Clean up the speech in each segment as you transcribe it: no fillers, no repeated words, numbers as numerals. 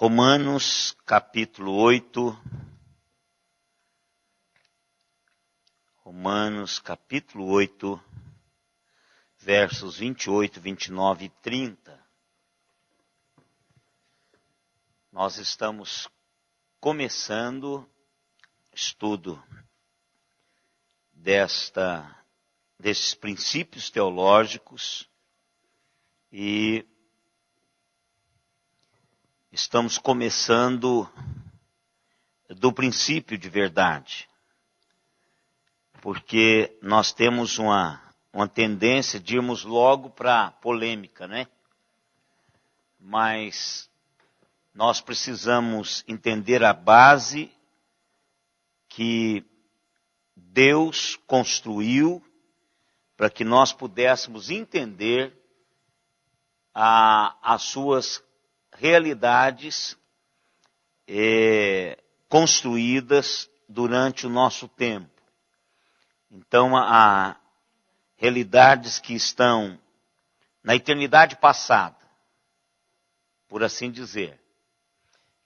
Romanos capítulo 8. Romanos capítulo 8, versos 28, 29 e 30. Nós estamos começando estudo desses princípios teológicos e estamos começando do princípio de verdade, porque nós temos uma tendência de irmos logo para a polêmica, né? Mas nós precisamos entender a base que Deus construiu para que nós pudéssemos entender as suas realidades construídas durante o nosso tempo. Então, há realidades que estão na eternidade passada, por assim dizer.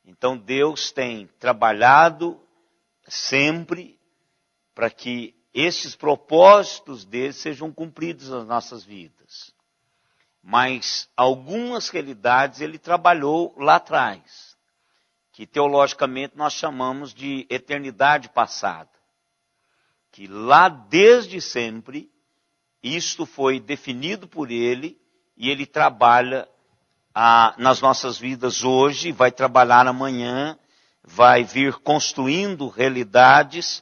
Então, Deus tem trabalhado sempre para que esses propósitos dele sejam cumpridos nas nossas vidas. Mas algumas realidades ele trabalhou lá atrás, que teologicamente nós chamamos de eternidade passada. Que lá desde sempre, isto foi definido por ele e ele trabalha nas nossas vidas hoje, vai trabalhar amanhã, vai vir construindo realidades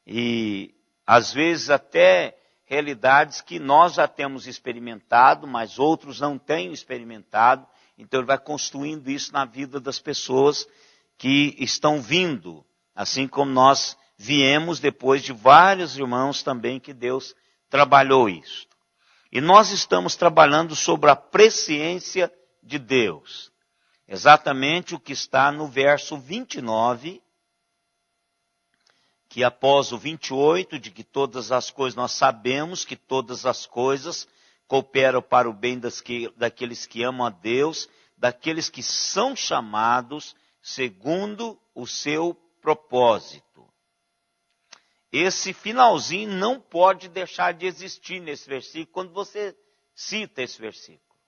e às vezes até realidades que nós já temos experimentado, mas outros não têm experimentado. Então ele vai construindo isso na vida das pessoas que estão vindo, assim como nós viemos depois de vários irmãos também que Deus trabalhou isso. E nós estamos trabalhando sobre a presciência de Deus. Exatamente o que está no verso 29, que após o 28, de que todas as coisas, nós sabemos que todas as coisas cooperam para o bem daqueles que amam a Deus, daqueles que são chamados segundo o seu propósito. Esse finalzinho não pode deixar de existir nesse versículo, quando você cita esse versículo.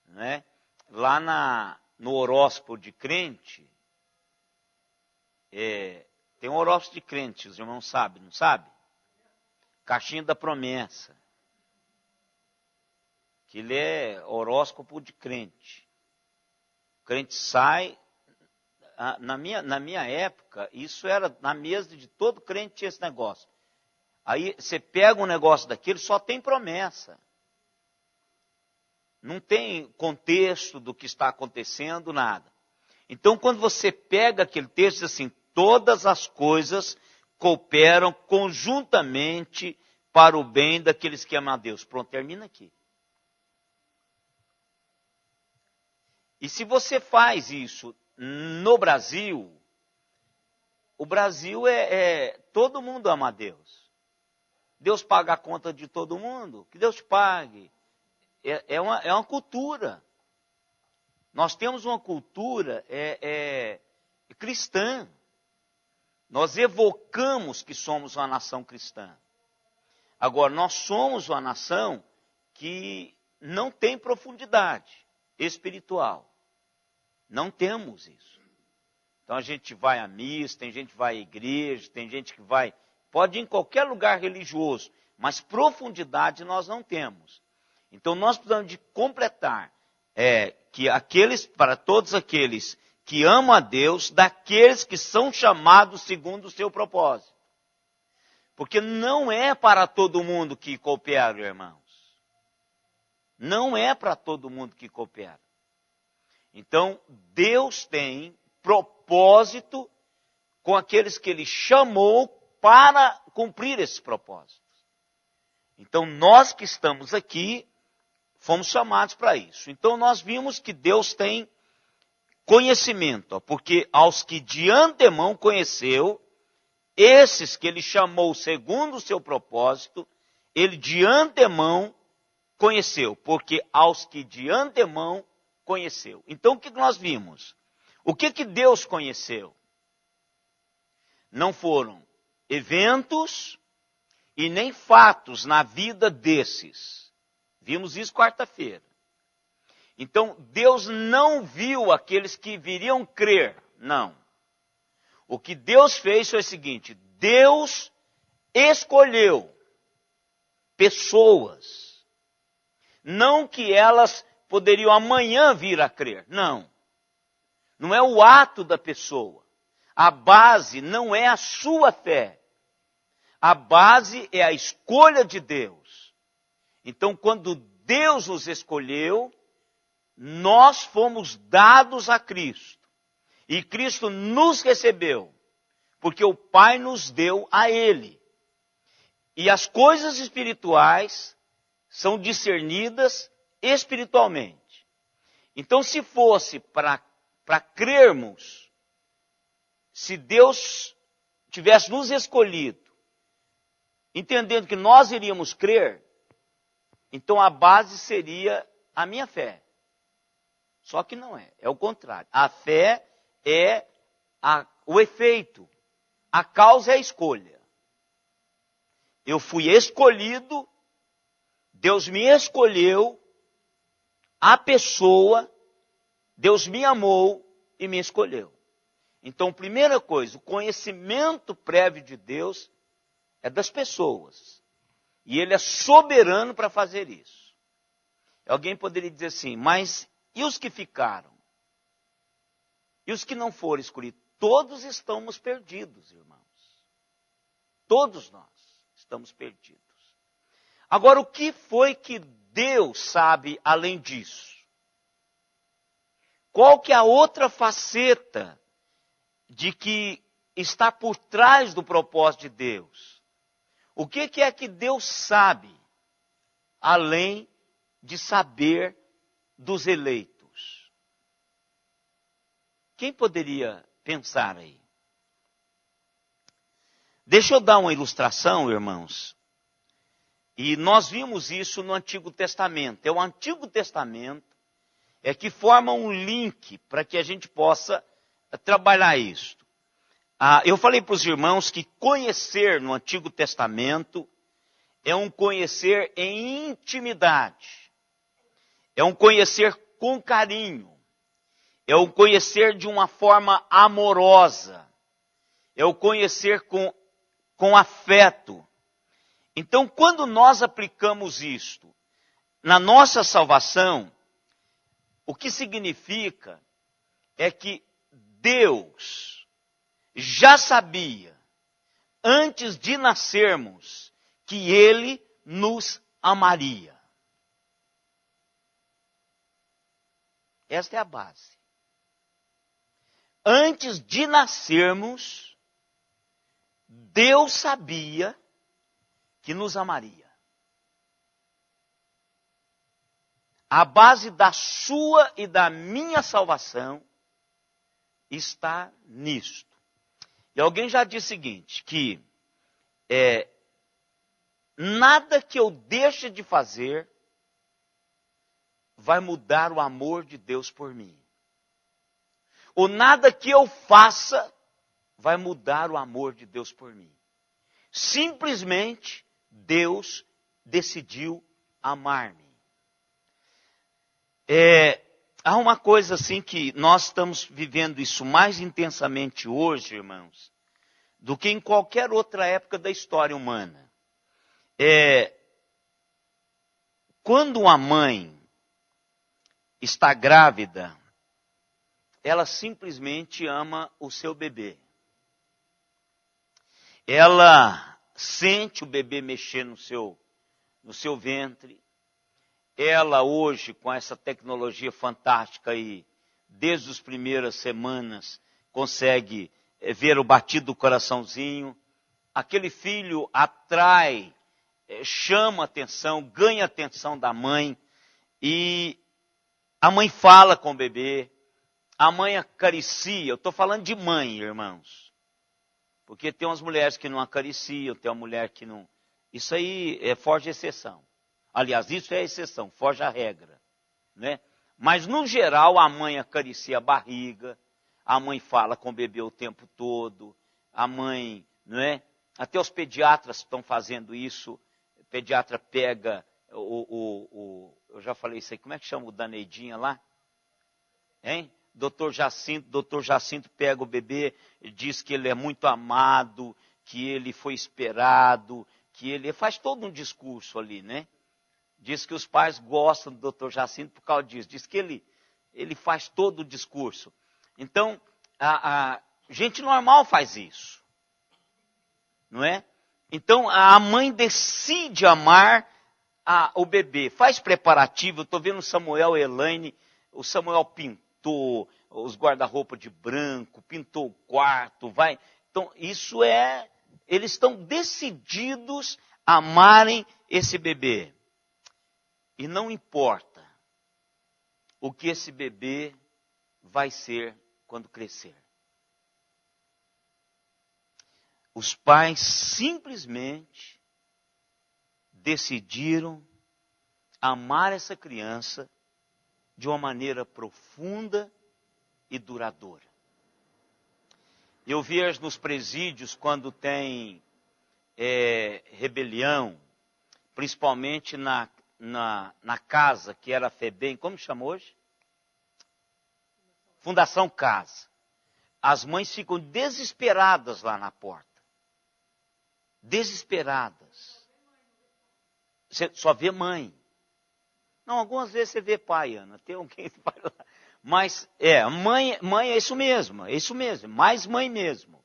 Né? Lá no horóscopo de crente, tem um horóscopo de crente, os irmãos sabem, não sabem? Caixinha da promessa. Que ele é horóscopo de crente. O crente sai. Na minha época, isso era na mesa de todo crente tinha esse negócio. Aí você pega um negócio daquele, só tem promessa. Não tem contexto do que está acontecendo, nada. Então, quando você pega aquele texto, diz assim, todas as coisas cooperam conjuntamente para o bem daqueles que amam a Deus. Pronto, termina aqui. E se você faz isso no Brasil, o Brasil todo mundo ama a Deus. Deus paga a conta de todo mundo, que Deus te pague. É uma cultura. Nós temos uma cultura cristã. Nós evocamos que somos uma nação cristã. Agora, nós somos uma nação que não tem profundidade espiritual. Não temos isso. Então a gente vai à missa, tem gente que vai à igreja, tem gente que pode ir em qualquer lugar religioso, mas profundidade nós não temos. Então nós precisamos de completar que para todos aqueles que amam a Deus, daqueles que são chamados segundo o seu propósito. Porque não é para todo mundo que coopera, irmãos. Não é para todo mundo que coopera. Então, Deus tem propósito com aqueles que Ele chamou para cumprir esses propósitos. Então, nós que estamos aqui, fomos chamados para isso. Então, nós vimos que Deus tem conhecimento, porque aos que de antemão conheceu, esses que ele chamou segundo o seu propósito, ele de antemão conheceu, porque aos que de antemão conheceu. Então o que nós vimos? O que Deus conheceu? Não foram eventos e nem fatos na vida desses. Vimos isso quarta-feira. Então, Deus não viu aqueles que viriam crer, não. O que Deus fez foi o seguinte: Deus escolheu pessoas, não que elas poderiam amanhã vir a crer, não. Não é o ato da pessoa. A base não é a sua fé. A base é a escolha de Deus. Então, quando Deus nos escolheu, nós fomos dados a Cristo. E Cristo nos recebeu, porque o Pai nos deu a Ele. E as coisas espirituais são discernidas espiritualmente. Então, se fosse para crermos, se Deus tivesse nos escolhido, entendendo que nós iríamos crer, então a base seria a minha fé. Só que não é, é o contrário. A fé é o efeito, a causa é a escolha. Eu fui escolhido, Deus me escolheu, a pessoa, Deus me amou e me escolheu. Então, primeira coisa, o conhecimento prévio de Deus é das pessoas. E Ele é soberano para fazer isso. Alguém poderia dizer assim, mas e os que ficaram? E os que não foram escolhidos? Todos estamos perdidos, irmãos. Todos nós estamos perdidos. Agora, o que foi que Deus sabe além disso? Qual que é a outra faceta de que está por trás do propósito de Deus? O que é que Deus sabe, além de saber dos eleitos? Quem poderia pensar aí? Deixa eu dar uma ilustração, irmãos. E nós vimos isso no Antigo Testamento. É o Antigo Testamento que forma um link para que a gente possa trabalhar isso. Eu falei para os irmãos que conhecer no Antigo Testamento é um conhecer em intimidade. É um conhecer com carinho. É o conhecer de uma forma amorosa. É o conhecer com afeto. Então, quando nós aplicamos isto na nossa salvação, o que significa é que Deus já sabia, antes de nascermos, que Ele nos amaria. Esta é a base. Antes de nascermos, Deus sabia que nos amaria. A base da sua e da minha salvação está nisto. E alguém já disse o seguinte, que nada que eu deixe de fazer vai mudar o amor de Deus por mim. Ou nada que eu faça vai mudar o amor de Deus por mim. Simplesmente Deus decidiu amar-me. Há uma coisa assim que nós estamos vivendo isso mais intensamente hoje, irmãos, do que em qualquer outra época da história humana. Quando uma mãe está grávida, ela simplesmente ama o seu bebê. Ela sente o bebê mexer no seu ventre. Ela hoje, com essa tecnologia fantástica aí, desde as primeiras semanas, consegue ver o batido do coraçãozinho. Aquele filho atrai, chama a atenção, ganha a atenção da mãe. E a mãe fala com o bebê. A mãe acaricia. Eu estou falando de mãe, irmãos. Porque tem umas mulheres que não acariciam, tem uma mulher que não... Isso aí foge a exceção. Aliás, isso é a exceção, foge a regra. Né? Mas, no geral, a mãe acaricia a barriga, a mãe fala com o bebê o tempo todo, a mãe, não é? Até os pediatras estão fazendo isso, o pediatra pega eu já falei isso aí, como é que chama o da Neidinha lá? Hein? Doutor Jacinto pega o bebê, diz que ele é muito amado, que ele foi esperado, que ele faz todo um discurso ali, né? Diz que os pais gostam do doutor Jacinto por causa disso. Diz que ele faz todo o discurso. Então, a gente normal faz isso. Não é? Então, a mãe decide amar o bebê. Faz preparativo. Eu estou vendo o Samuel e Elaine. O Samuel pintou os guarda-roupa de branco, pintou o quarto. Vai. Então, isso é... Eles estão decididos a amarem esse bebê. E não importa o que esse bebê vai ser quando crescer. Os pais simplesmente decidiram amar essa criança de uma maneira profunda e duradoura. Eu vejo nos presídios, quando tem rebelião, principalmente na casa, que era a FEBEM, como chama hoje? Fundação Casa. As mães ficam desesperadas lá na porta. Desesperadas. Você só vê mãe. Não, algumas vezes você vê pai, Ana. Tem alguém que vai lá. Mas, mãe é isso mesmo, mais mãe mesmo.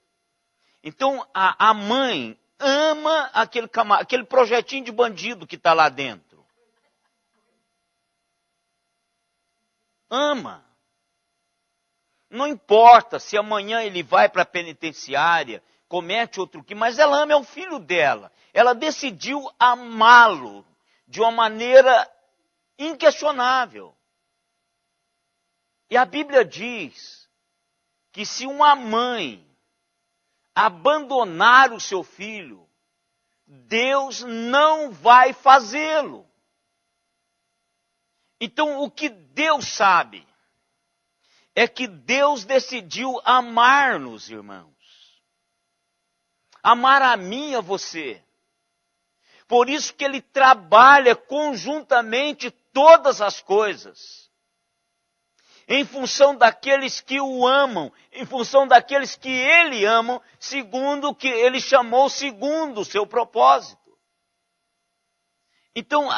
Então, a mãe ama aquele projetinho de bandido que está lá dentro. Ama. Não importa se amanhã ele vai para a penitenciária, comete outro crime, mas ela ama, é o filho dela. Ela decidiu amá-lo de uma maneira inquestionável. E a Bíblia diz que se uma mãe abandonar o seu filho, Deus não vai fazê-lo. Então, o que Deus sabe é que Deus decidiu amar-nos, irmãos. Amar a mim e a você. Por isso que Ele trabalha conjuntamente todas as coisas. Em função daqueles que o amam, em função daqueles que Ele ama, segundo o que Ele chamou, segundo o seu propósito. Então,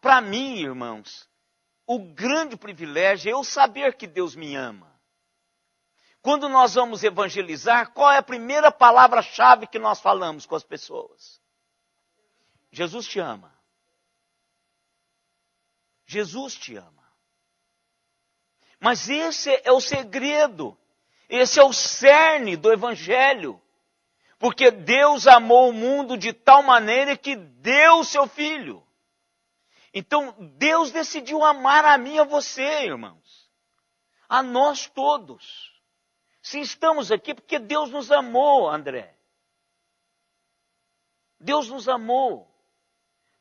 para mim, irmãos, o grande privilégio é eu saber que Deus me ama. Quando nós vamos evangelizar, qual é a primeira palavra-chave que nós falamos com as pessoas? Jesus te ama. Jesus te ama. Mas esse é o segredo. Esse é o cerne do evangelho. Porque Deus amou o mundo de tal maneira que deu o seu filho. Então, Deus decidiu amar a mim e a você, irmãos. A nós todos. Se estamos aqui, porque Deus nos amou, André. Deus nos amou.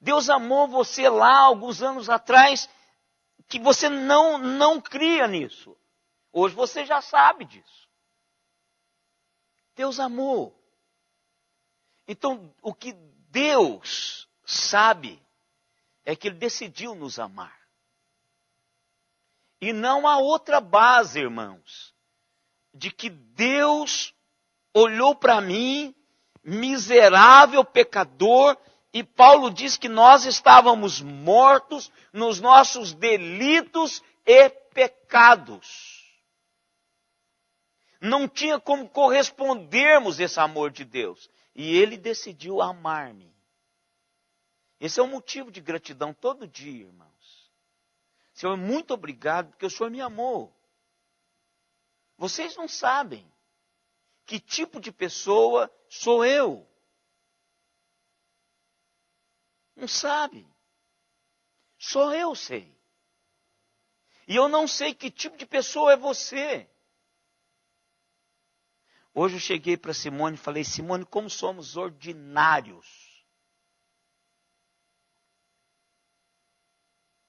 Deus amou você lá, alguns anos atrás, que você não cria nisso. Hoje você já sabe disso. Deus amou. Então, o que Deus sabe é que Ele decidiu nos amar. E não há outra base, irmãos, de que Deus olhou para mim, miserável pecador, e Paulo diz que nós estávamos mortos nos nossos delitos e pecados. Não tinha como correspondermos esse amor de Deus. E Ele decidiu amar-me. Esse é um motivo de gratidão todo dia, irmãos. Senhor, muito obrigado, porque o Senhor me amou. Vocês não sabem que tipo de pessoa sou eu. Não sabe. Só eu sei. E eu não sei que tipo de pessoa é você. Hoje eu cheguei para Simone e falei, Simone, como somos ordinários.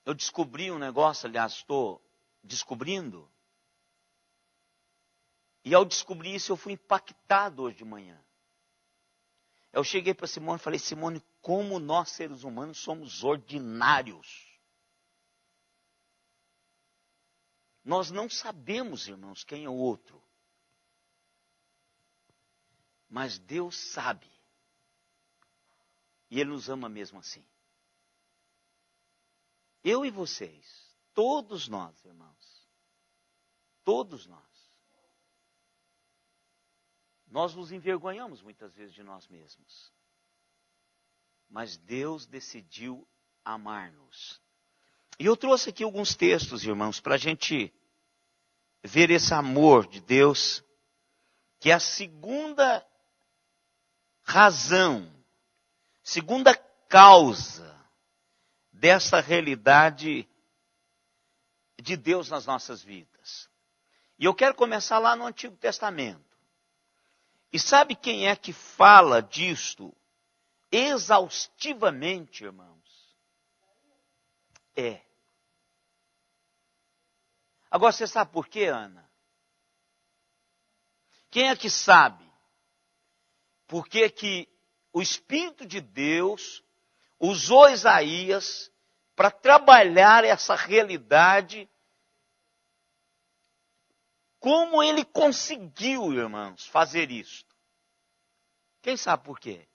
Eu descobri um negócio, aliás, estou descobrindo. E ao descobrir isso, eu fui impactado hoje de manhã. Eu cheguei para Simone e falei, Simone, como nós seres humanos somos ordinários. Nós não sabemos, irmãos, quem é o outro. Mas Deus sabe. E Ele nos ama mesmo assim. Eu e vocês, todos nós, irmãos, todos nós nos envergonhamos muitas vezes de nós mesmos. Mas Deus decidiu amar-nos. E eu trouxe aqui alguns textos, irmãos, para a gente ver esse amor de Deus, que é a segunda razão, segunda causa dessa realidade de Deus nas nossas vidas. E eu quero começar lá no Antigo Testamento. E sabe quem é que fala disto exaustivamente, irmãos? Agora, você sabe por quê, Ana? Quem é que sabe? Por que que o Espírito de Deus usou Isaías para trabalhar essa realidade? Como ele conseguiu, irmãos, fazer isso? Quem sabe por quê?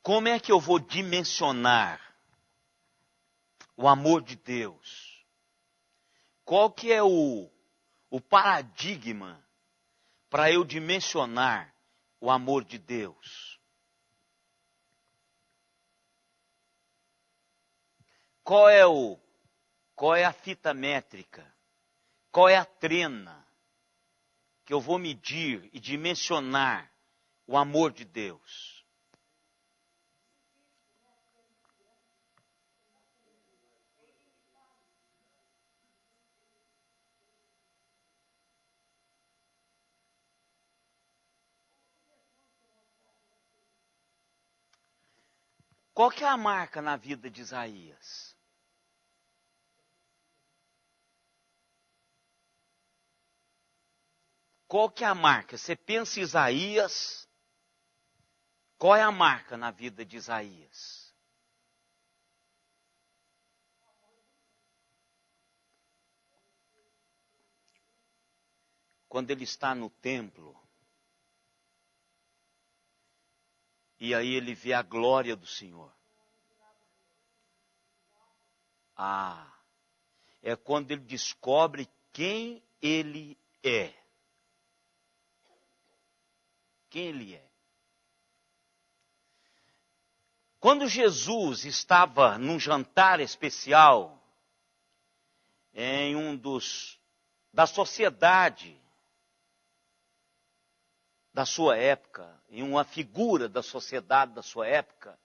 Como é que eu vou dimensionar o amor de Deus? Qual que é o paradigma para eu dimensionar o amor de Deus? Qual é a fita métrica? Qual é a trena que eu vou medir e dimensionar o amor de Deus? Qual que é a marca na vida de Isaías? Qual que é a marca? Você pensa em Isaías, qual é a marca na vida de Isaías? Quando ele está no templo, e aí ele vê a glória do Senhor. É quando ele descobre quem ele é. Quem ele é. Quando Jesus estava num jantar especial, em da sociedade da sua época, em uma figura da sociedade da sua época,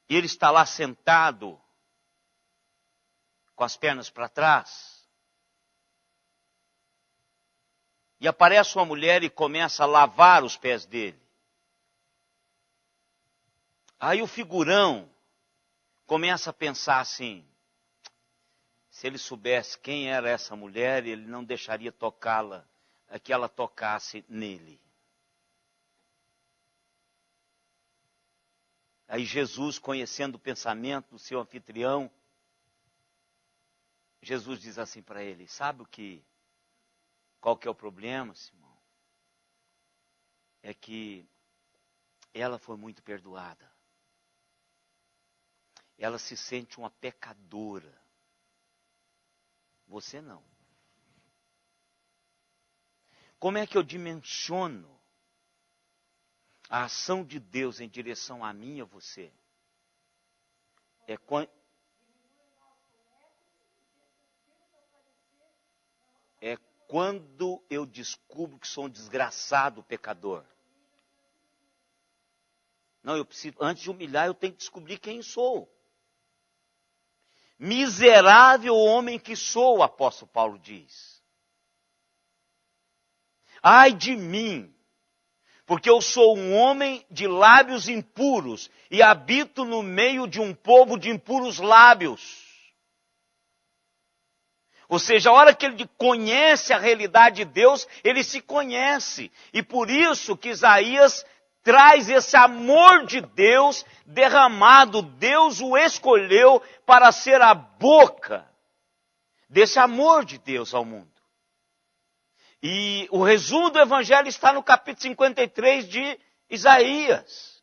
e ele está lá sentado, com as pernas para trás, e aparece uma mulher e começa a lavar os pés dele. Aí o figurão começa a pensar assim, se ele soubesse quem era essa mulher, ele não deixaria tocá-la, que ela tocasse nele. Aí Jesus, conhecendo o pensamento do seu anfitrião, Jesus diz assim para ele, sabe qual que é o problema, Simão? É que ela foi muito perdoada. Ela se sente uma pecadora. Você não. Como é que eu dimensiono a ação de Deus em direção a mim e a você? É quando eu descubro que sou um desgraçado pecador. Não, eu preciso, antes de humilhar, eu tenho que descobrir quem sou. Miserável homem que sou, o apóstolo Paulo diz. Ai de mim, porque eu sou um homem de lábios impuros e habito no meio de um povo de impuros lábios. Ou seja, a hora que ele conhece a realidade de Deus, ele se conhece. E por isso que Isaías traz esse amor de Deus derramado. Deus o escolheu para ser a boca desse amor de Deus ao mundo. E o resumo do Evangelho está no capítulo 53 de Isaías.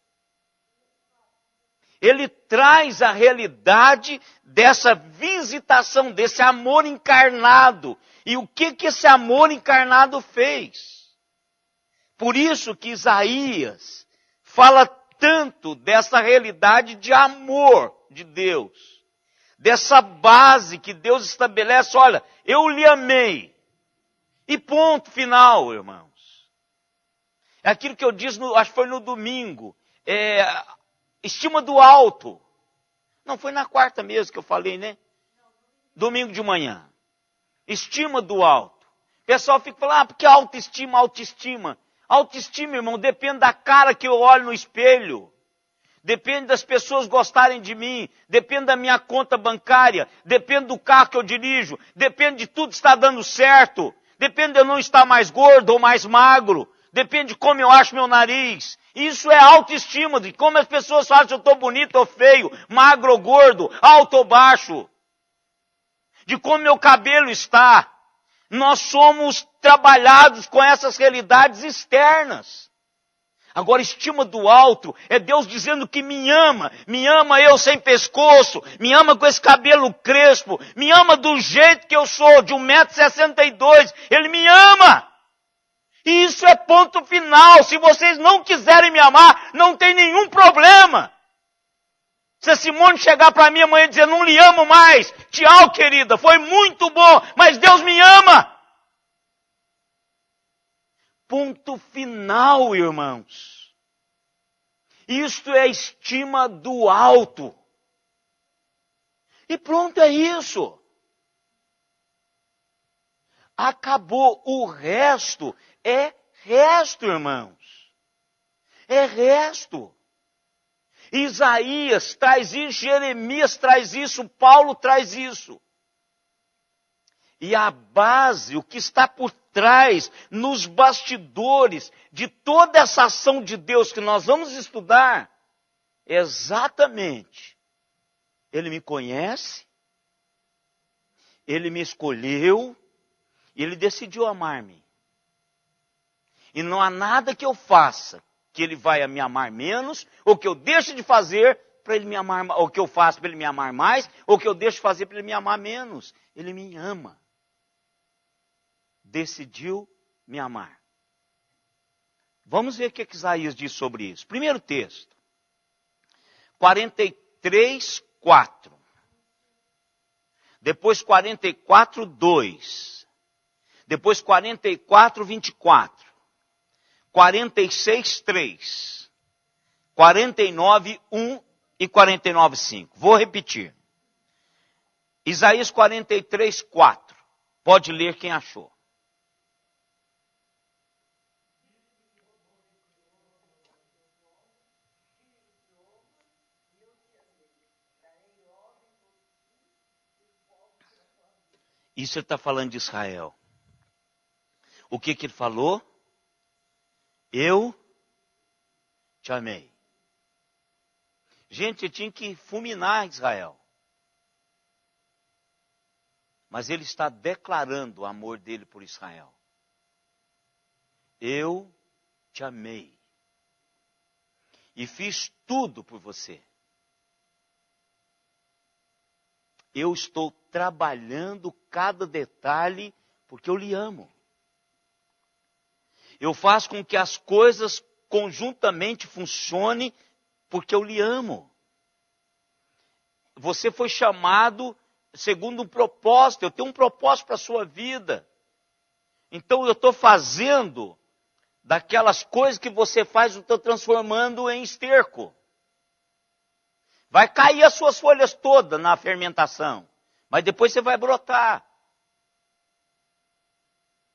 Ele traz a realidade dessa visitação, desse amor encarnado. E o que esse amor encarnado fez? Por isso que Isaías fala tanto dessa realidade de amor de Deus. Dessa base que Deus estabelece, olha, eu lhe amei. E ponto final, irmãos. É aquilo que eu disse, acho que foi no domingo. Estima do alto. Não, foi na quarta mesmo que eu falei, né? Domingo de manhã. Estima do alto. O pessoal fica falando, porque autoestima, autoestima. Autoestima, irmão, depende da cara que eu olho no espelho. Depende das pessoas gostarem de mim. Depende da minha conta bancária. Depende do carro que eu dirijo. Depende de tudo estar dando certo. Depende de eu não estar mais gordo ou mais magro. Depende de como eu acho meu nariz. Isso é autoestima, de como as pessoas falam se eu estou bonito ou feio, magro ou gordo, alto ou baixo. De como meu cabelo está. Nós somos trabalhados com essas realidades externas. Agora, estima do alto é Deus dizendo que me ama eu sem pescoço, me ama com esse cabelo crespo, me ama do jeito que eu sou, de 1,62 m, Ele me ama. E isso é ponto final. Se vocês não quiserem me amar, não tem nenhum problema. Se a Simone chegar para mim amanhã e dizer, não lhe amo mais, tchau, querida, foi muito bom, mas Deus me ama. Ponto final, irmãos. Isto é estima do alto. E pronto, é isso. Acabou. O resto é resto, irmãos. É resto. Isaías traz isso, Jeremias traz isso, Paulo traz isso. E a base, o que está por trás, nos bastidores de toda essa ação de Deus que nós vamos estudar, é exatamente, Ele me conhece, Ele me escolheu, e Ele decidiu amar-me. E não há nada que eu faça que Ele vai me amar menos, ou que eu deixe de fazer para Ele me amar, ou que eu faço para Ele me amar mais, ou que eu deixe de fazer para Ele me amar menos. Ele me ama. Decidiu me amar. Vamos ver o que Isaías diz sobre isso. Primeiro texto. 43, 4. Depois 44, 2. Depois 44, 24. 46, 3. 49, 1 e 49, 5. Vou repetir. Isaías 43, 4. Pode ler quem achou. Isso ele está falando de Israel. O que ele falou? Eu te amei. Gente, tinha que fulminar Israel. Mas ele está declarando o amor dele por Israel. Eu te amei. E fiz tudo por você. Eu estou trabalhando cada detalhe porque eu lhe amo. Eu faço com que as coisas conjuntamente funcionem porque eu lhe amo. Você foi chamado segundo um propósito. Eu tenho um propósito para a sua vida. Então eu estou fazendo daquelas coisas que você faz, eu estou transformando em esterco. Vai cair as suas folhas todas na fermentação, mas depois você vai brotar.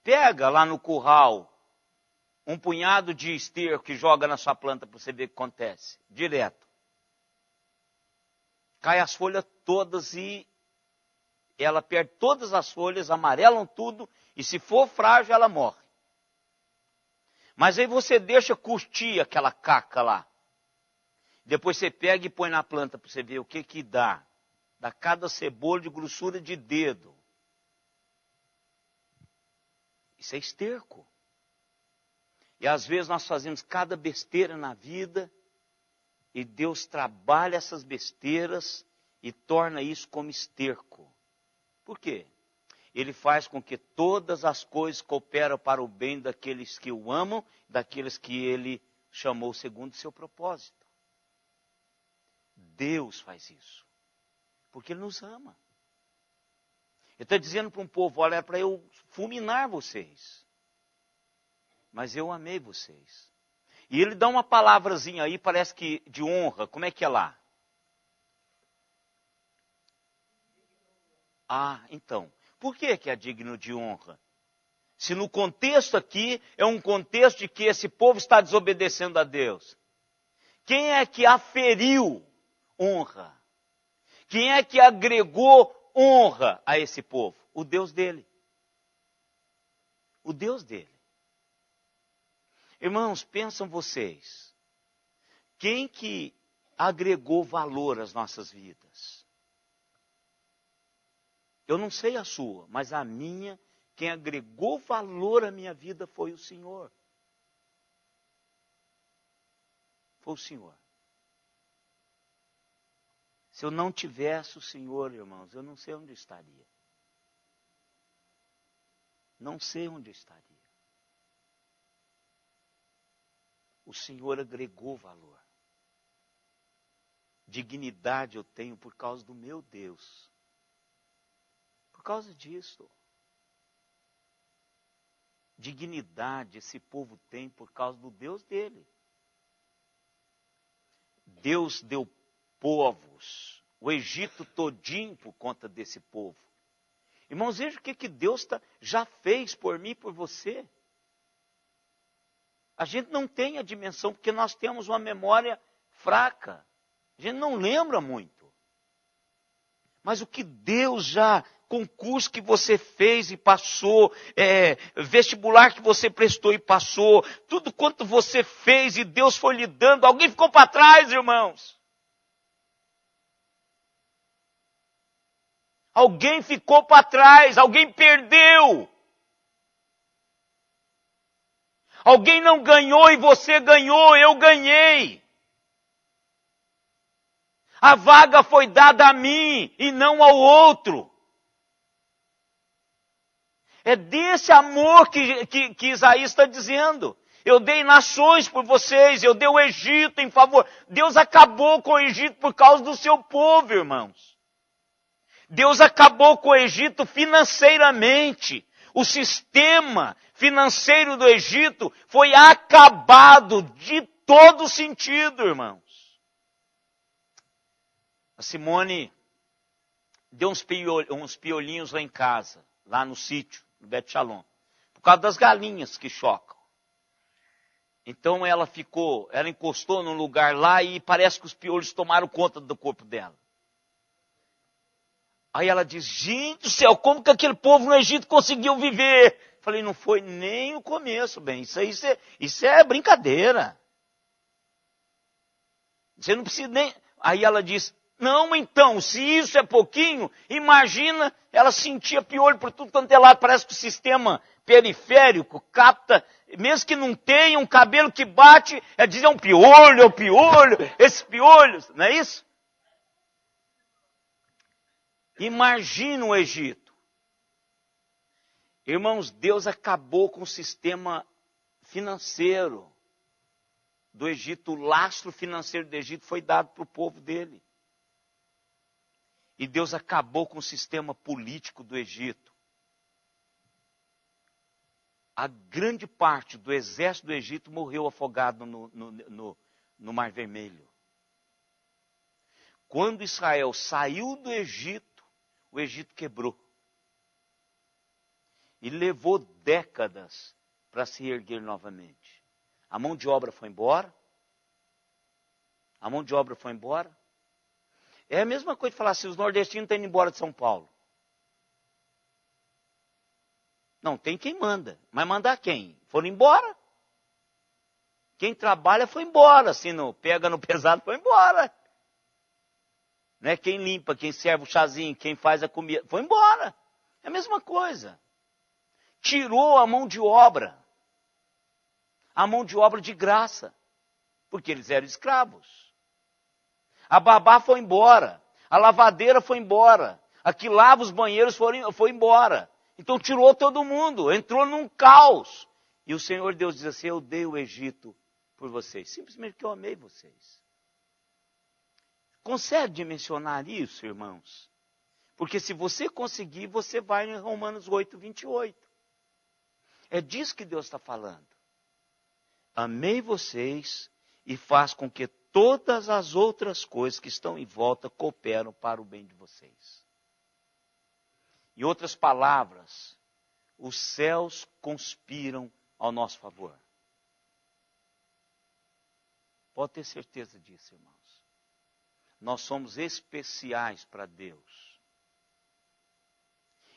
Pega lá no curral um punhado de esterco que joga na sua planta para você ver o que acontece. Direto. Cai as folhas todas e ela perde todas as folhas, amarelam tudo, e se for frágil, ela morre. Mas aí você deixa curtir aquela caca lá. Depois você pega e põe na planta para você ver o que dá. Dá cada cebola de grossura de dedo. Isso é esterco. E às vezes nós fazemos cada besteira na vida e Deus trabalha essas besteiras e torna isso como esterco. Por quê? Ele faz com que todas as coisas cooperam para o bem daqueles que o amam, daqueles que ele chamou segundo o seu propósito. Deus faz isso, porque ele nos ama. Ele está dizendo para um povo, olha, é para eu fulminar vocês. Mas eu amei vocês. E ele dá uma palavrazinha aí, parece que de honra. Como é que é lá? Ah, então. Por que é digno de honra? Se no contexto aqui é um contexto de que esse povo está desobedecendo a Deus. Quem é que aferiu honra? Quem é que agregou honra a esse povo? O Deus dele. O Deus dele. Irmãos, pensam vocês, quem que agregou valor às nossas vidas? Eu não sei a sua, mas a minha, quem agregou valor à minha vida foi o Senhor. Foi o Senhor. Se eu não tivesse o Senhor, irmãos, eu não sei onde eu estaria. Não sei onde eu estaria. O Senhor agregou valor. Dignidade eu tenho por causa do meu Deus. Por causa disso. Dignidade esse povo tem por causa do Deus dele. Deus deu povos, o Egito todinho por conta desse povo. Irmãos, veja o que Deus já fez por mim e por você. A gente não tem a dimensão, porque nós temos uma memória fraca. A gente não lembra muito. Mas o que Deus já, concurso que você fez e passou, vestibular que você prestou e passou, tudo quanto você fez e Deus foi lhe dando, alguém ficou para trás, irmãos. Alguém ficou para trás, alguém perdeu. Alguém não ganhou e você ganhou, eu ganhei. A vaga foi dada a mim e não ao outro. É desse amor que Isaías está dizendo. Eu dei nações por vocês, eu dei o Egito em favor. Deus acabou com o Egito por causa do seu povo, irmãos. Deus acabou com o Egito financeiramente. O sistema financeiro do Egito foi acabado de todo sentido, irmãos. A Simone deu uns piolinhos lá em casa, lá no sítio, no Bet Shalom, por causa das galinhas que chocam. Então ela encostou num lugar lá e parece que os piolhos tomaram conta do corpo dela. Aí ela diz, gente do céu, como que aquele povo no Egito conseguiu viver? Falei, não foi nem o começo, bem, isso é brincadeira. Você não precisa nem... Aí ela diz, não, então, se isso é pouquinho, imagina, ela sentia piolho por tudo quanto é lado, parece que o sistema periférico capta, mesmo que não tenha um cabelo que bate, dizer é um piolho, esses piolhos, não é isso? Imagina o Egito. Irmãos, Deus acabou com o sistema financeiro do Egito. O lastro financeiro do Egito foi dado para o povo dele. E Deus acabou com o sistema político do Egito. A grande parte do exército do Egito morreu afogado no Mar Vermelho. quando Israel saiu do Egito, o Egito quebrou. E levou décadas para se erguer novamente. A mão de obra foi embora. A mão de obra foi embora. É a mesma coisa de falar assim, os nordestinos estão indo embora de São Paulo. Não, tem quem manda. Mas mandar quem? Foram embora. Quem trabalha foi embora. Se não pega no pesado, foi embora. Né? Quem limpa, quem serve o chazinho, quem faz a comida, foi embora. É a mesma coisa. Tirou a mão de obra. A mão de obra de graça. Porque eles eram escravos. A babá foi embora. A lavadeira foi embora. A que lava os banheiros foi embora. Então tirou todo mundo. Entrou num caos. E o Senhor Deus diz assim, eu dei o Egito por vocês. Simplesmente porque eu amei vocês. Consegue dimensionar isso, irmãos? Porque se você conseguir, você vai em Romanos 8, 28. É disso que Deus está falando. Amei vocês e faz com que todas as outras coisas que estão em volta cooperam para o bem de vocês. Em outras palavras, os céus conspiram ao nosso favor. Pode ter certeza disso, irmãos. Nós somos especiais para Deus.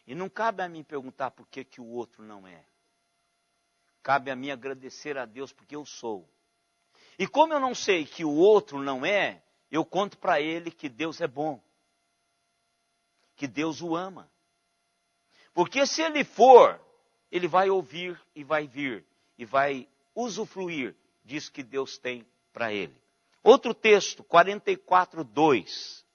E não cabe a mim perguntar por que o outro não é. Cabe a mim agradecer a Deus porque eu sou. E como eu não sei que o outro não é, eu conto para ele que Deus é bom. Que Deus o ama. Porque se ele for, ele vai ouvir e vai vir. E vai usufruir disso que Deus tem para ele. Outro texto, 44, 2.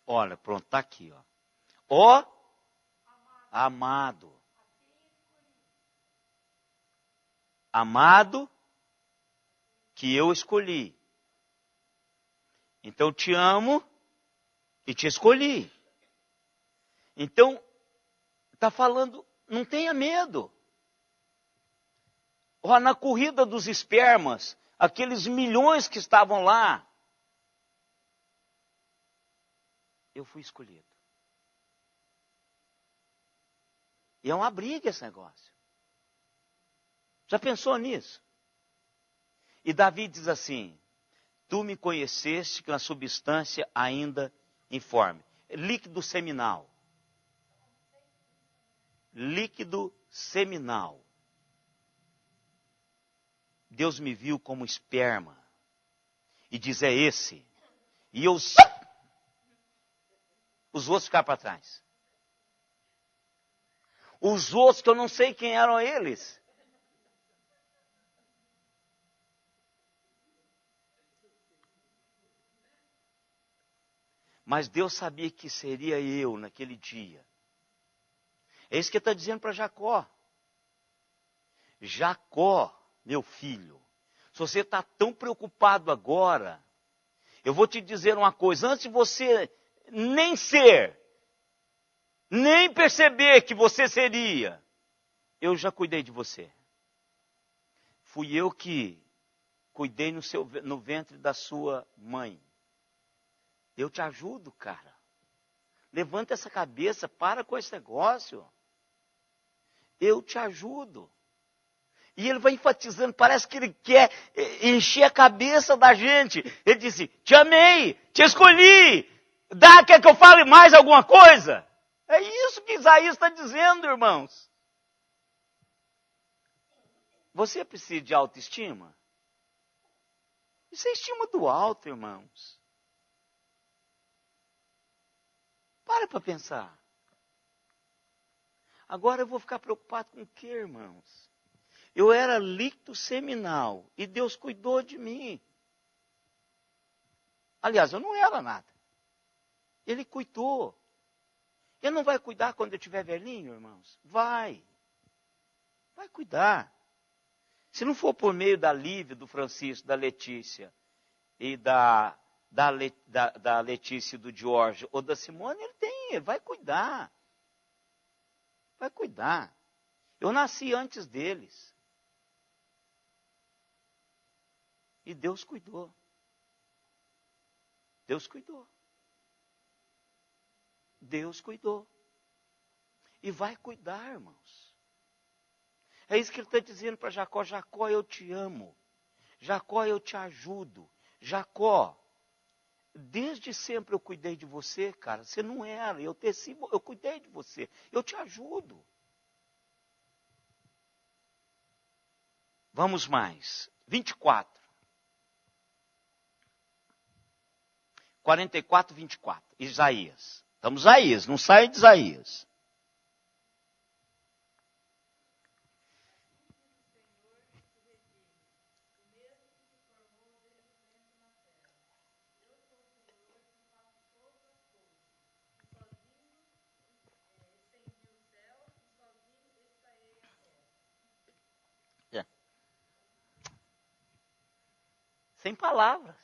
Olha, pronto, está aqui, ó. Ó amado. Amado que eu escolhi. Então te amo e te escolhi. Então, está falando, não tenha medo. Ó, na corrida dos espermas, aqueles milhões que estavam lá, eu fui escolhido. E é uma briga esse negócio. Já pensou nisso? E Davi diz assim, tu me conheceste com a substância ainda informe. Líquido seminal. Líquido seminal. Deus me viu como esperma. E diz, é esse. E eu... Os outros ficaram para trás. Os outros que eu não sei quem eram eles. Mas Deus sabia que seria eu naquele dia. É isso que ele está dizendo para Jacó. Jacó, meu filho, se você está tão preocupado agora, eu vou te dizer uma coisa, antes de você nem ser, nem perceber que você seria, eu já cuidei de você. Fui eu que cuidei no ventre da sua mãe. Eu te ajudo, cara. Levanta essa cabeça, para com esse negócio. Eu te ajudo. E ele vai enfatizando, parece que ele quer encher a cabeça da gente. Ele disse, te amei, te escolhi. Quer que eu fale mais alguma coisa? É isso que Isaías está dizendo, irmãos. Você precisa de autoestima? Isso é estima do alto, irmãos. Para pensar. Agora eu vou ficar preocupado com o quê, irmãos? Eu era líquido seminal e Deus cuidou de mim. Aliás, eu não era nada. Ele cuidou. Ele não vai cuidar quando eu estiver velhinho, irmãos? Vai. Vai cuidar. Se não for por meio da Lívia, do Francisco, da Letícia e da da Letícia e do Jorge ou da Simone, ele vai cuidar. Vai cuidar. Eu nasci antes deles. E Deus cuidou. Deus cuidou. Deus cuidou. E vai cuidar, irmãos. É isso que ele está dizendo para Jacó. Jacó, eu te amo. Jacó, eu te ajudo. Jacó, desde sempre eu cuidei de você, cara. Você não era. Eu cuidei de você. Eu te ajudo. Vamos mais. 24. 44, 24. Isaías. Estamos Isaías, não sai de Isaías. Sem palavras.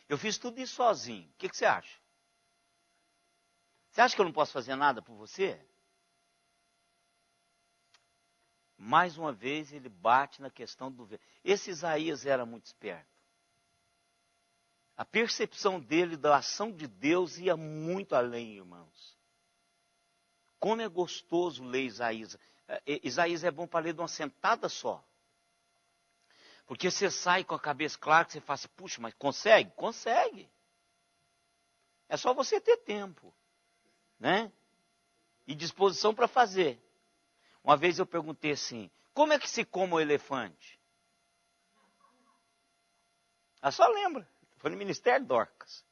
Eu fiz tudo isso sozinho. O que você acha? Você acha que eu não posso fazer nada por você? Mais uma vez ele bate na questão do... Esse Isaías era muito esperto. A percepção dele da ação de Deus ia muito além, irmãos. Como é gostoso ler Isaías. Isaías é bom para ler de uma sentada só. Porque você sai com a cabeça clara, que você fala assim, puxa, mas consegue? Consegue. É só você ter tempo, né? E disposição para fazer. Uma vez eu perguntei assim, como é que se come o elefante? Ah, só lembra, foi no Ministério Dorcas.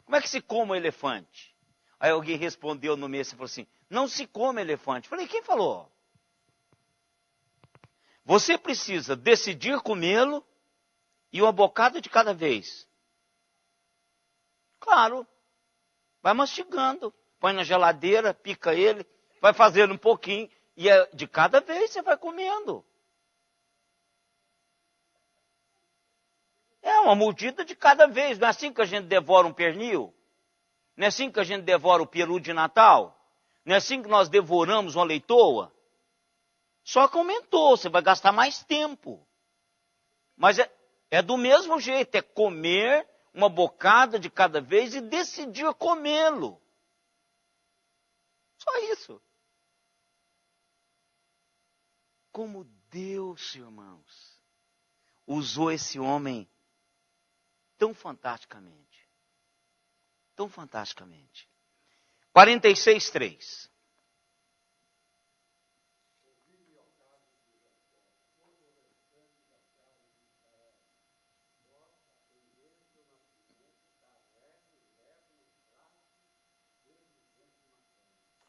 Como é que se come o elefante? Aí alguém respondeu no mês e falou assim, não se come elefante. Falei, quem falou? Você precisa decidir comê-lo e uma bocada de cada vez. Claro, vai mastigando, põe na geladeira, pica ele, vai fazendo um pouquinho e de cada vez você vai comendo. É uma mordida de cada vez, não é assim que a gente devora um pernil? Não é assim que a gente devora o peru de Natal? Não é assim que nós devoramos uma leitoa? Só que aumentou, você vai gastar mais tempo. Mas é do mesmo jeito, é comer uma bocada de cada vez e decidir comê-lo. Só isso. Como Deus, irmãos, usou esse homem tão fantasticamente. Tão fantasticamente. 46:3.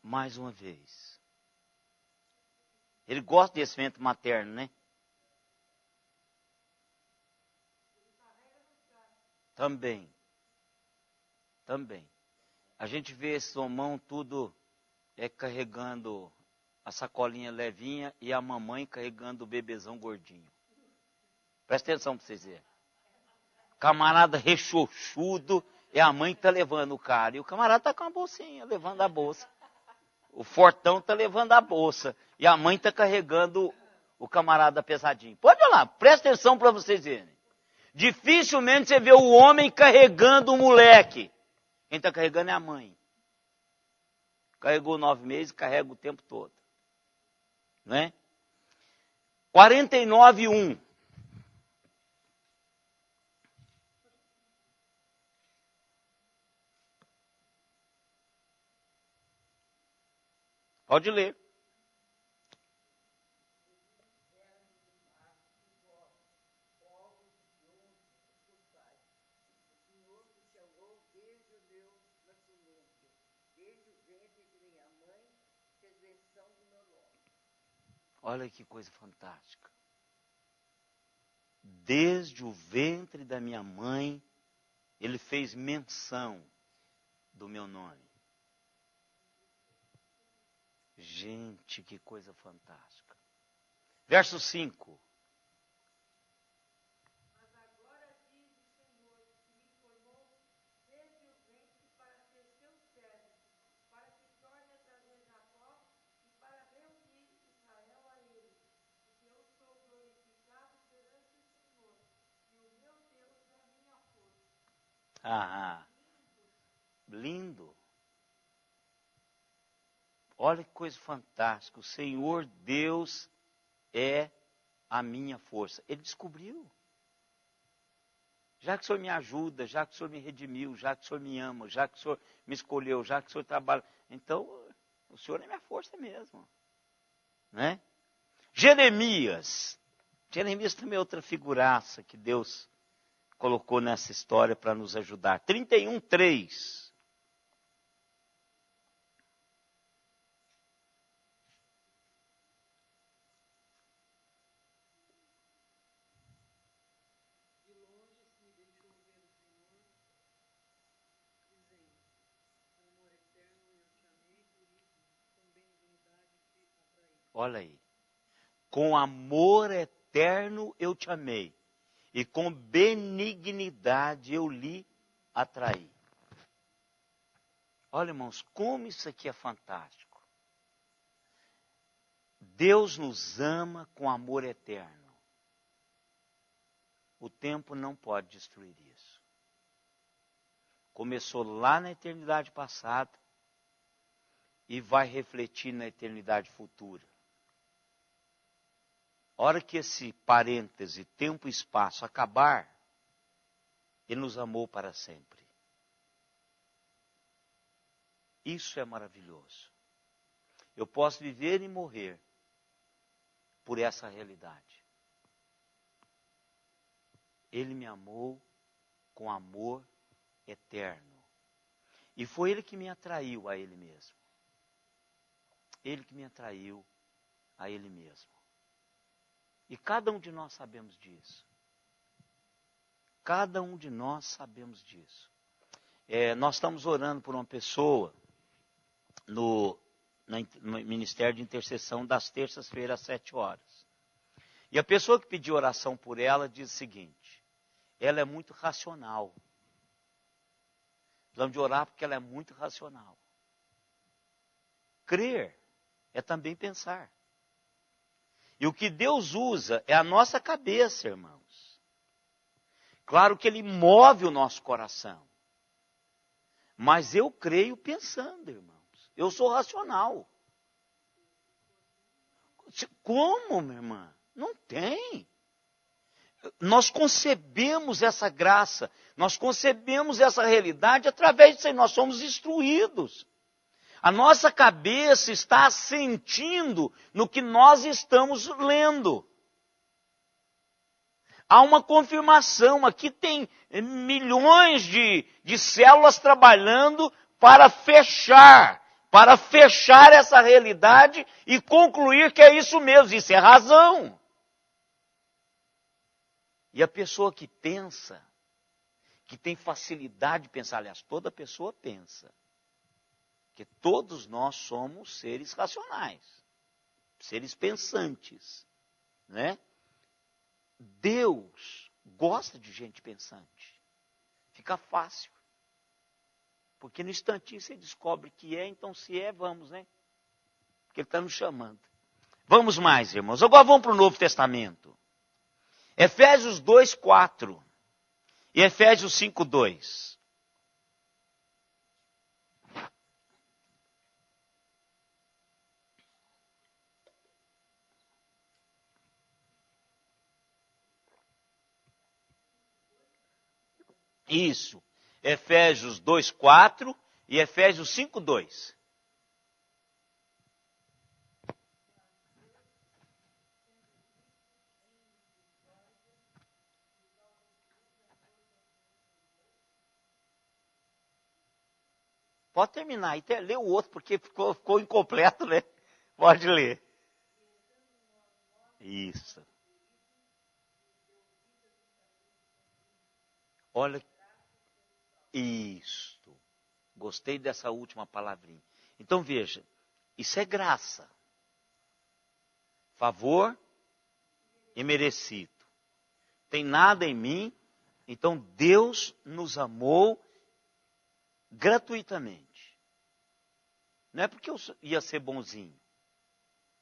Mais uma vez. Ele gosta desse vento materno, né? Também. Também. A gente vê esse homão tudo carregando a sacolinha levinha e a mamãe carregando o bebezão gordinho. Presta atenção para vocês verem. Camarada rechochudo, é a mãe que está levando o cara. E o camarada está com a bolsinha, levando a bolsa. O fortão está levando a bolsa. E a mãe está carregando o camarada pesadinho. Pode olhar, presta atenção para vocês verem. Dificilmente você vê o homem carregando o moleque. Quem está carregando é a mãe. Carregou 9 meses, carrega o tempo todo. Não é? 49:1. Pode ler. Olha que coisa fantástica. Desde o ventre da minha mãe, ele fez menção do meu nome. Gente, que coisa fantástica. Verso 5. Lindo. Olha que coisa fantástica. O Senhor Deus é a minha força. Ele descobriu. Já que o Senhor me ajuda, já que o Senhor me redimiu, já que o Senhor me ama, já que o Senhor me escolheu, já que o Senhor trabalha. Então, o Senhor é minha força mesmo. Né? Jeremias. Jeremias também é outra figuraça que Deus colocou nessa história para nos ajudar. 31:3. Olha aí. Com amor eterno eu te amei, e com benignidade eu lhe atraí. Olha, irmãos, como isso aqui é fantástico. Deus nos ama com amor eterno. O tempo não pode destruir isso. Começou lá na eternidade passada e vai refletir na eternidade futura. A hora que esse parêntese, tempo e espaço acabar, Ele nos amou para sempre. Isso é maravilhoso. Eu posso viver e morrer por essa realidade. Ele me amou com amor eterno. E foi Ele que me atraiu a Ele mesmo. Ele que me atraiu a Ele mesmo. E cada um de nós sabemos disso. Cada um de nós sabemos disso. Nós estamos orando por uma pessoa no Ministério de Intercessão das terças-feiras às 7h. E a pessoa que pediu oração por ela diz o seguinte: ela é muito racional. Precisamos de orar porque ela é muito racional. Crer é também pensar. E o que Deus usa é a nossa cabeça, irmãos. Claro que Ele move o nosso coração. Mas eu creio pensando, irmãos. Eu sou racional. Como, minha irmã? Não tem. Nós concebemos essa graça, nós concebemos essa realidade através disso aí. Nós somos instruídos. A nossa cabeça está assentindo no que nós estamos lendo. Há uma confirmação. Aqui tem milhões de células trabalhando para fechar essa realidade e concluir que é isso mesmo. Isso é razão. E a pessoa que pensa, que tem facilidade de pensar, aliás, toda pessoa pensa. Porque todos nós somos seres racionais, seres pensantes, né? Deus gosta de gente pensante. Fica fácil. Porque no instantinho você descobre que é, então se é, vamos, né? Porque Ele está nos chamando. Vamos mais, irmãos. Agora vamos para o Novo Testamento. Efésios 2:4 e Efésios 5:2. Isso. Efésios 2:4 e Efésios 5:2. Pode terminar. E lê o outro, porque ficou incompleto, né? Pode ler. Isso. Olha. Isso. Gostei dessa última palavrinha. Então veja, isso é graça. Favor imerecido. Tem nada em mim, então Deus nos amou gratuitamente. Não é porque eu ia ser bonzinho.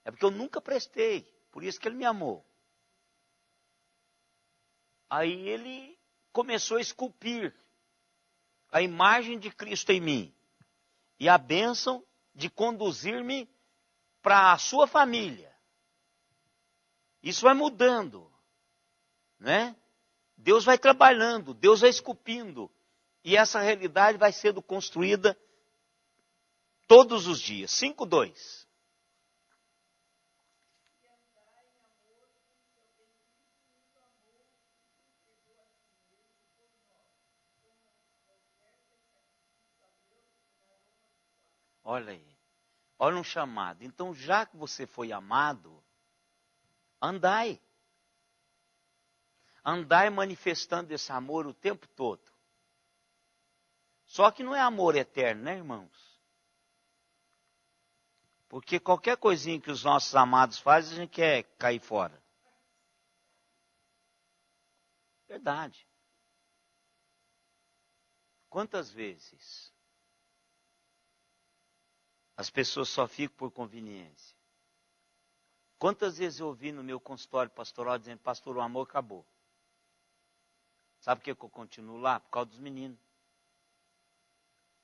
É porque eu nunca prestei. Por isso que Ele me amou. Aí Ele começou a esculpir a imagem de Cristo em mim e a bênção de conduzir-me para a sua família. Isso vai mudando, né? Deus vai trabalhando, Deus vai esculpindo. E essa realidade vai sendo construída todos os dias. 5:2. Olha aí. Olha um chamado. Então, já que você foi amado, andai. Andai manifestando esse amor o tempo todo. Só que não é amor eterno, né, irmãos? Porque qualquer coisinha que os nossos amados fazem, a gente quer cair fora. Verdade. Quantas vezes as pessoas só ficam por conveniência? Quantas vezes eu ouvi no meu consultório pastoral dizendo, pastor, o amor acabou. Sabe por que eu continuo lá? Por causa dos meninos.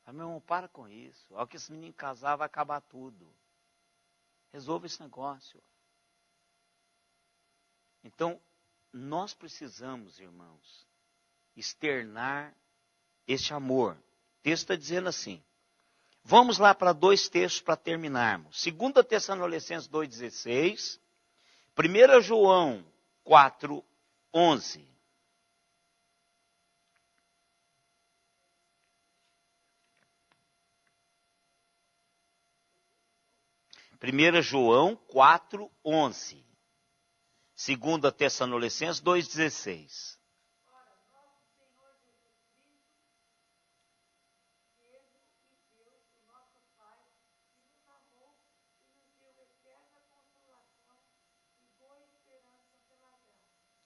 Ah, meu irmão, para com isso. Ao que esse menino casar, vai acabar tudo. Resolva esse negócio. Então, nós precisamos, irmãos, externar este amor. O texto está dizendo assim. Vamos lá para 2 textos para terminarmos. 2 Tessalonicenses 2,16. 1 João 4,11. Primeira João 4,11. 2 Tessalonicenses 2,16.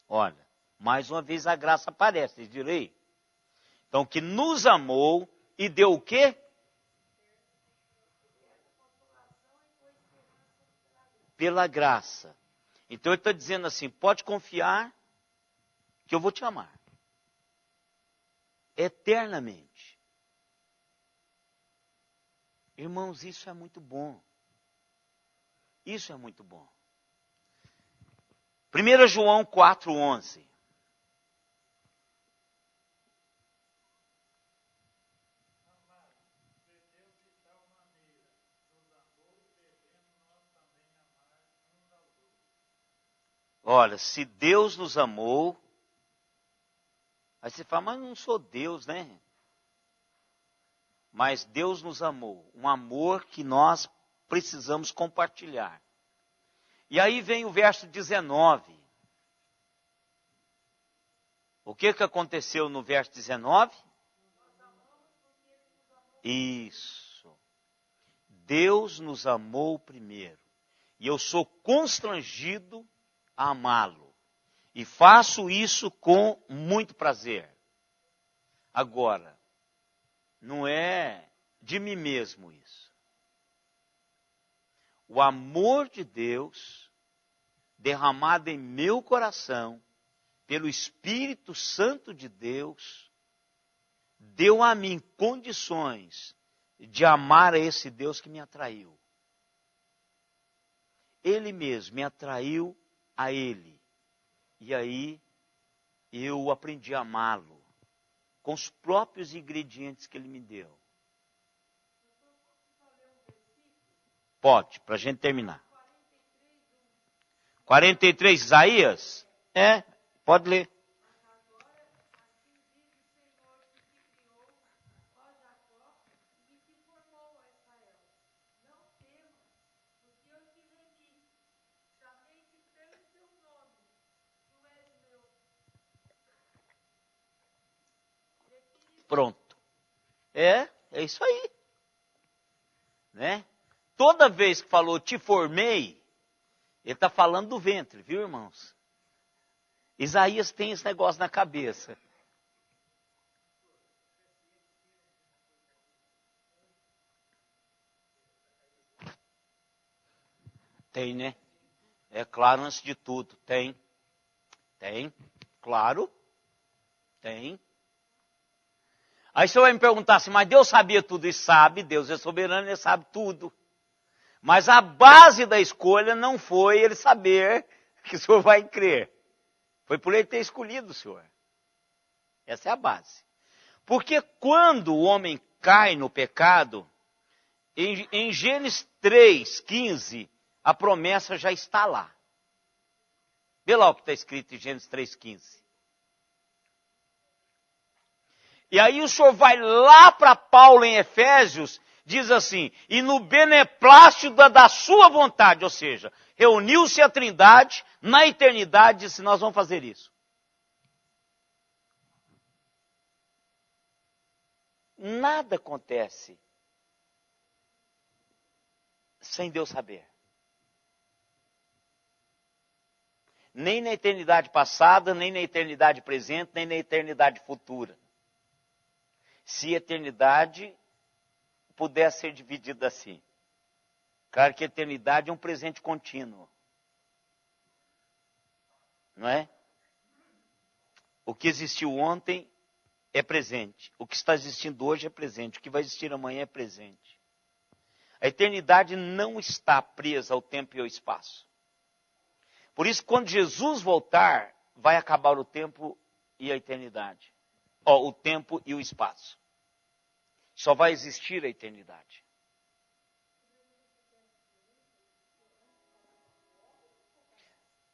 Olha, mais uma vez a graça aparece, vocês direi. Então, que nos amou e deu o quê? Pela graça. Então ele está dizendo assim, pode confiar que eu vou te amar. Eternamente. Irmãos, isso é muito bom. Isso é muito bom. 1 João 4,11. Olha, se Deus nos amou, aí você fala, mas eu não sou Deus, né? Mas Deus nos amou, um amor que nós precisamos compartilhar. E aí vem o verso 19. O que aconteceu no verso 19? Isso. Deus nos amou primeiro. E eu sou constrangido a amá-lo. E faço isso com muito prazer. Agora, não é de mim mesmo isso. O amor de Deus, derramado em meu coração, pelo Espírito Santo de Deus, deu a mim condições de amar a esse Deus que me atraiu. Ele mesmo me atraiu a Ele. E aí eu aprendi a amá-lo com os próprios ingredientes que Ele me deu. Pode, para a gente terminar. 43, Isaías? Pode ler. Pronto. É isso aí. Né? Toda vez que falou te formei, ele está falando do ventre, viu, irmãos? Isaías tem esse negócio na cabeça. Tem, né? É claro, antes de tudo. Tem. Claro. Tem. Aí você vai me perguntar assim, mas Deus sabia tudo? E sabe, Deus é soberano, Ele sabe tudo. Mas a base da escolha não foi Ele saber que o senhor vai crer. Foi por Ele ter escolhido o senhor. Essa é a base. Porque quando o homem cai no pecado, em Gênesis 3:15, a promessa já está lá. Vê lá o que está escrito em Gênesis 3:15. E aí o senhor vai lá para Paulo em Efésios, diz assim, e no beneplácito da sua vontade, ou seja, reuniu-se a Trindade na eternidade e disse, nós vamos fazer isso. Nada acontece sem Deus saber. Nem na eternidade passada, nem na eternidade presente, nem na eternidade futura. Se a eternidade pudesse ser dividida assim. Claro que a eternidade é um presente contínuo. Não é? O que existiu ontem é presente. O que está existindo hoje é presente. O que vai existir amanhã é presente. A eternidade não está presa ao tempo e ao espaço. Por isso, quando Jesus voltar, vai acabar o tempo e a eternidade. O tempo e o espaço. Só vai existir a eternidade.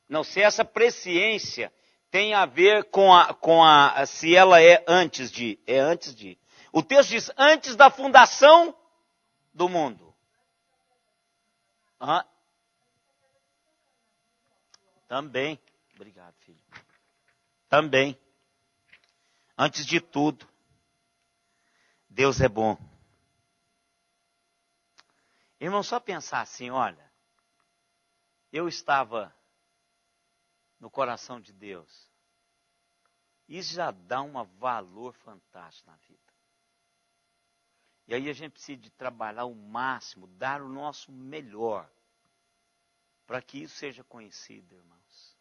Não, se essa presciência tem a ver se ela é antes de. É antes de. O texto diz, antes da fundação do mundo. Também. Obrigado, filho. Também. Antes de tudo, Deus é bom. Irmão, só pensar assim, olha, eu estava no coração de Deus. Isso já dá um valor fantástico na vida. E aí a gente precisa de trabalhar o máximo, dar o nosso melhor, para que isso seja conhecido, irmãos.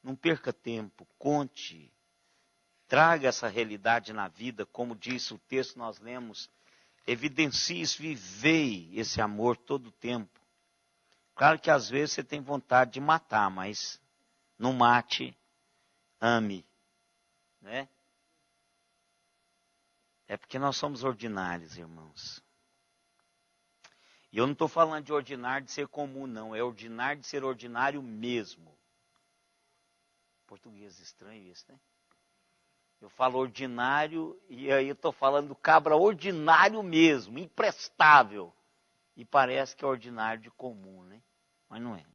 Não perca tempo, conte. Traga essa realidade na vida, como disse o texto que nós lemos. Evidencie isso, vivei esse amor todo o tempo. Claro que às vezes você tem vontade de matar, mas não mate, ame. Né? É porque nós somos ordinários, irmãos. E eu não estou falando de ordinário de ser comum, não. É ordinário de ser ordinário mesmo. Português estranho isso, né? Eu falo ordinário e aí eu estou falando do cabra ordinário mesmo, imprestável. E parece que é ordinário de comum, né? Mas não é.